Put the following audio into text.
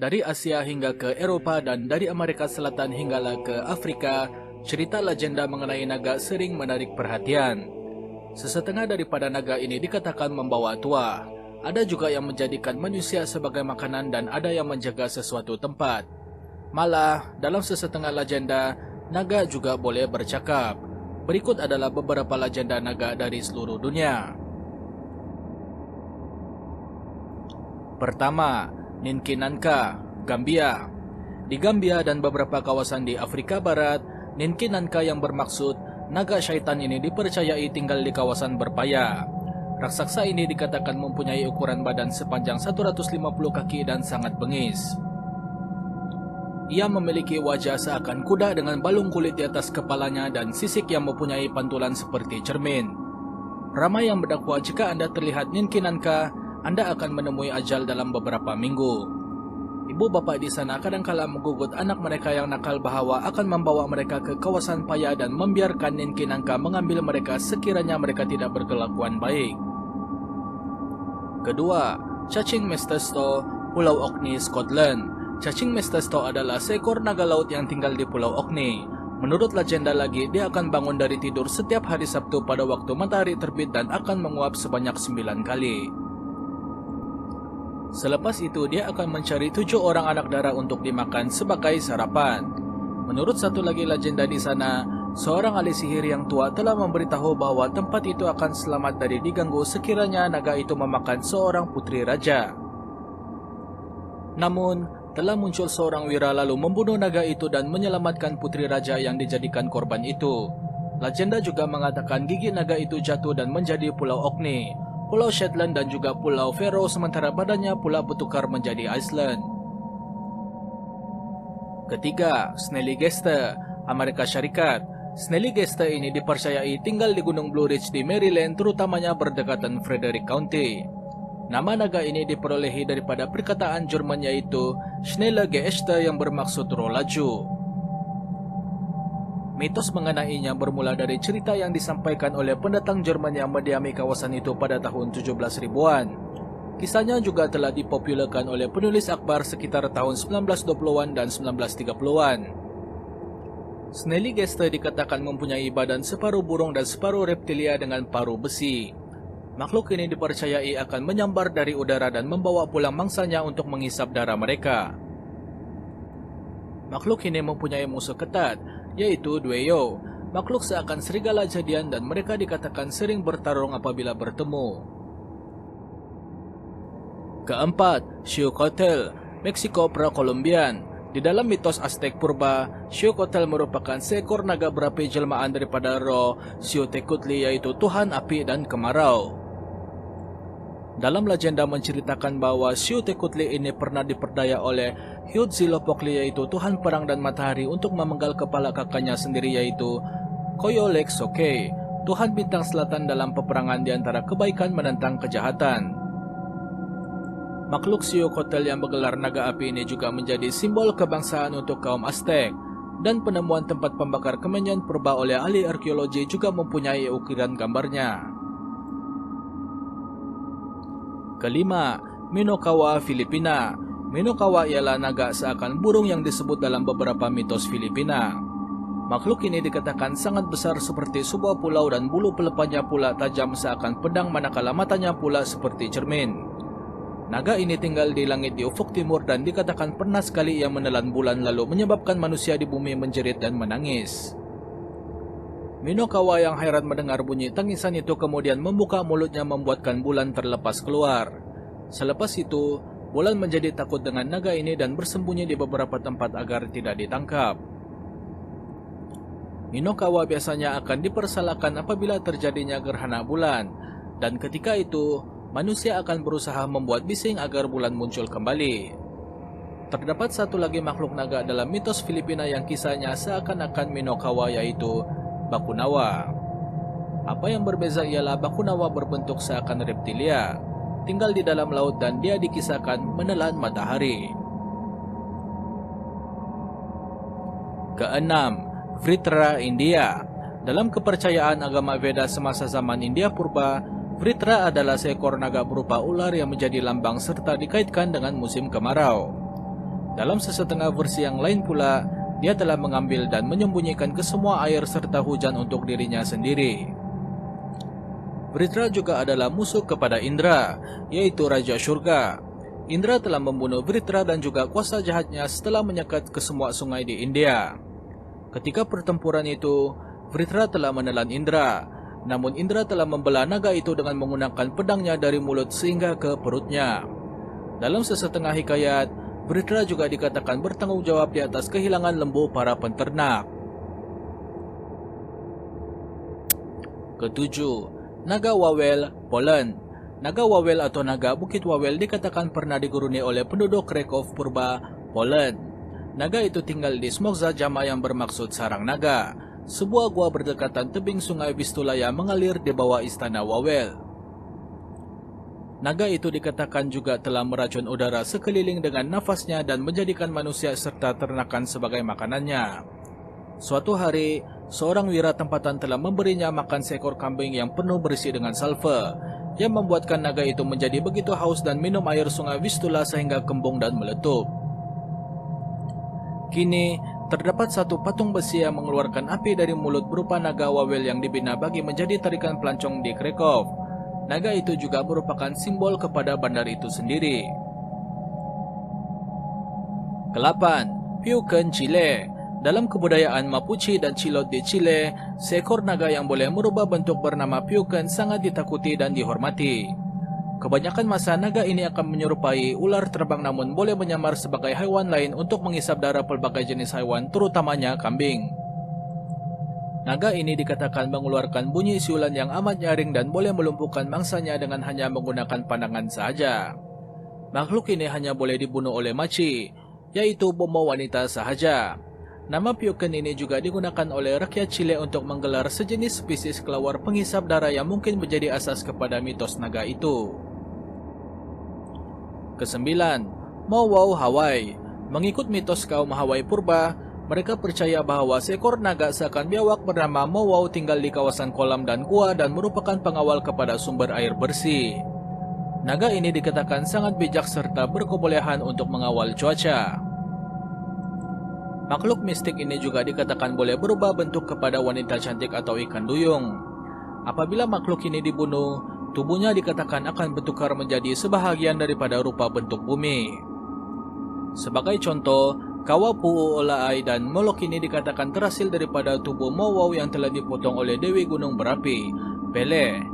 Dari Asia hingga ke Eropa dan dari Amerika Selatan hinggalah ke Afrika, cerita legenda mengenai naga sering menarik perhatian. Sesetengah daripada naga ini dikatakan membawa tuah. Ada juga yang menjadikan manusia sebagai makanan dan ada yang menjaga sesuatu tempat. Malah, dalam sesetengah legenda, naga juga boleh bercakap. Berikut adalah beberapa legenda naga dari seluruh dunia. Pertama, Ninkinanka, Gambia. Di Gambia dan beberapa kawasan di Afrika Barat, Ninkinanka yang bermaksud naga syaitan ini dipercayai tinggal di kawasan berpaya. Raksasa ini dikatakan mempunyai ukuran badan sepanjang 150 kaki dan sangat bengis. Ia memiliki wajah seakan kuda dengan balung kulit di atas kepalanya dan sisik yang mempunyai pantulan seperti cermin. Ramai yang mendakwa jika Anda terlihat Ninkinanka, Anda akan menemui ajal dalam beberapa minggu. Ibu bapak di sana kadangkala menggugut anak mereka yang nakal bahwa akan membawa mereka ke kawasan paya dan membiarkan Ninkinanka mengambil mereka sekiranya mereka tidak berkelakuan baik. Kedua, Cacing Mestesto, Pulau Orkney, Scotland. Cacing Mestesto adalah seekor naga laut yang tinggal di Pulau Orkney. Menurut legenda lagi, dia akan bangun dari tidur setiap hari Sabtu pada waktu matahari terbit dan akan menguap sebanyak 9 kali. Selepas itu, dia akan mencari 7 orang anak dara untuk dimakan sebagai sarapan. Menurut satu lagi legenda di sana, seorang ahli sihir yang tua telah memberitahu bahwa tempat itu akan selamat dari diganggu sekiranya naga itu memakan seorang putri raja. Namun, telah muncul seorang wira lalu membunuh naga itu dan menyelamatkan putri raja yang dijadikan korban itu. Legenda juga mengatakan gigi naga itu jatuh dan menjadi Pulau Orkney, Pulau Shetland dan juga Pulau Faroe, sementara badannya pula bertukar menjadi Iceland. Ketiga, Snellygester, Amerika Syarikat. Snellygester ini dipercayai tinggal di Gunung Blue Ridge di Maryland, terutamanya berdekatan Frederick County. Nama naga ini diperolehi daripada perkataan Jerman yaitu Schnellgeister yang bermaksud roh laju. Mitos mengenainya bermula dari cerita yang disampaikan oleh pendatang Jerman yang mendiami kawasan itu pada tahun 17 ribuan. Kisahnya juga telah dipopulerkan oleh penulis akhbar sekitar tahun 1920-an dan 1930-an. Snellygeister dikatakan mempunyai badan separuh burung dan separuh reptilia dengan paruh besi. Makhluk ini dipercayai akan menyambar dari udara dan membawa pulang mangsanya untuk menghisap darah mereka. Makhluk ini mempunyai musuh ketat, yaitu Dweyo, makhluk seakan serigala jadian dan mereka dikatakan sering bertarung apabila bertemu. Keempat, Xiucotel, Meksiko Prakolumbian. Di dalam mitos Aztec purba, Xiucotel merupakan seekor naga berapi jelmaan daripada roh Xiuhtecutli yaitu Tuhan Api dan Kemarau. Dalam legenda menceritakan bahwa Xiuhtecutli ini pernah diperdaya oleh Huitzilopochtli yaitu Tuhan Perang dan Matahari untuk memenggal kepala kakaknya sendiri yaitu Coyolxauhqui, Tuhan Bintang Selatan dalam peperangan di antara kebaikan menentang kejahatan. Makhluk Xiucotel yang bergelar naga api ini juga menjadi simbol kebangsaan untuk kaum Aztec, dan penemuan tempat pembakar kemenyan purba oleh ahli arkeologi juga mempunyai ukiran gambarnya. Kelima, Minokawa, Filipina. Minokawa ialah naga seakan burung yang disebut dalam beberapa mitos Filipina. Makhluk ini dikatakan sangat besar seperti sebuah pulau dan bulu pelepahnya pula tajam seakan pedang manakala matanya pula seperti cermin. Naga ini tinggal di langit di ufuk timur dan dikatakan pernah sekali ia menelan bulan lalu menyebabkan manusia di bumi menjerit dan menangis. Minokawa yang heran mendengar bunyi tangisan itu kemudian membuka mulutnya membuatkan bulan terlepas keluar. Selepas itu, bulan menjadi takut dengan naga ini dan bersembunyi di beberapa tempat agar tidak ditangkap. Minokawa biasanya akan dipersalahkan apabila terjadinya gerhana bulan, dan ketika itu, manusia akan berusaha membuat bising agar bulan muncul kembali. Terdapat satu lagi makhluk naga dalam mitos Filipina yang kisahnya seakan-akan Minokawa yaitu Bakunawa. Apa yang berbeza ialah Bakunawa berbentuk seakan reptilia, tinggal di dalam laut dan dia dikisahkan menelan matahari. Keenam, Vritra, India. Dalam kepercayaan agama Veda semasa zaman India purba, Vritra adalah seekor naga berupa ular yang menjadi lambang serta dikaitkan dengan musim kemarau. Dalam sesetengah versi yang lain pula, dia telah mengambil dan menyembunyikan kesemua air serta hujan untuk dirinya sendiri. Vritra juga adalah musuh kepada Indra, yaitu Raja Surga. Indra telah membunuh Vritra dan juga kuasa jahatnya setelah menyekat ke semua sungai di India. Ketika pertempuran itu, Vritra telah menelan Indra, namun Indra telah membelah naga itu dengan menggunakan pedangnya dari mulut sehingga ke perutnya. Dalam sesetengah hikayat, Vritra juga dikatakan bertanggung jawab di atas kehilangan lembu para penternak. Ketujuh, Naga Wawel, Poland. Naga Wawel atau Naga Bukit Wawel dikatakan pernah diguruni oleh penduduk Kraków purba, Poland. Naga itu tinggal di Smokza Jama yang bermaksud sarang naga, sebuah gua berdekatan tebing sungai Vistula yang mengalir di bawah istana Wawel. Naga itu dikatakan juga telah meracun udara sekeliling dengan nafasnya dan menjadikan manusia serta ternakan sebagai makanannya. Suatu hari, seorang wira tempatan telah memberinya makan seekor kambing yang penuh berisi dengan sulfur, yang membuatkan naga itu menjadi begitu haus dan minum air sungai Vistula sehingga kembung dan meletup. Kini, terdapat satu patung besi yang mengeluarkan api dari mulut berupa naga Wawel yang dibina bagi menjadi tarikan pelancong di Kraków. Naga itu juga merupakan simbol kepada bandar itu sendiri. Ke-8. Pyuken, Chile. Dalam kebudayaan Mapuche dan Chilot di Chile, seekor naga yang boleh merubah bentuk bernama Pyuken sangat ditakuti dan dihormati. Kebanyakan masa naga ini akan menyerupai ular terbang namun boleh menyamar sebagai hewan lain untuk menghisap darah pelbagai jenis hewan, terutamanya kambing. Naga ini dikatakan mengeluarkan bunyi siulan yang amat nyaring dan boleh melumpuhkan mangsanya dengan hanya menggunakan pandangan saja. Makhluk ini hanya boleh dibunuh oleh maci, yaitu bomo wanita sahaja. Nama Pyuken ini juga digunakan oleh rakyat Chile untuk menggelar sejenis spesies kelawar penghisap darah yang mungkin menjadi asas kepada mitos naga itu. Ke-9. Mowau Hawaii. Mengikut mitos kaum Hawaii purba, mereka percaya bahwa seekor naga seakan biawak bernama Mowau tinggal di kawasan kolam dan gua dan merupakan pengawal kepada sumber air bersih. Naga ini dikatakan sangat bijak serta berkebolehan untuk mengawal cuaca. Makhluk mistik ini juga dikatakan boleh berubah bentuk kepada wanita cantik atau ikan duyung. Apabila makhluk ini dibunuh, tubuhnya dikatakan akan bertukar menjadi sebahagian daripada rupa bentuk bumi. Sebagai contoh, Kawapu Olaai dan Molok ini dikatakan terhasil daripada tubuh Mowau yang telah dipotong oleh Dewi Gunung Berapi, Pele.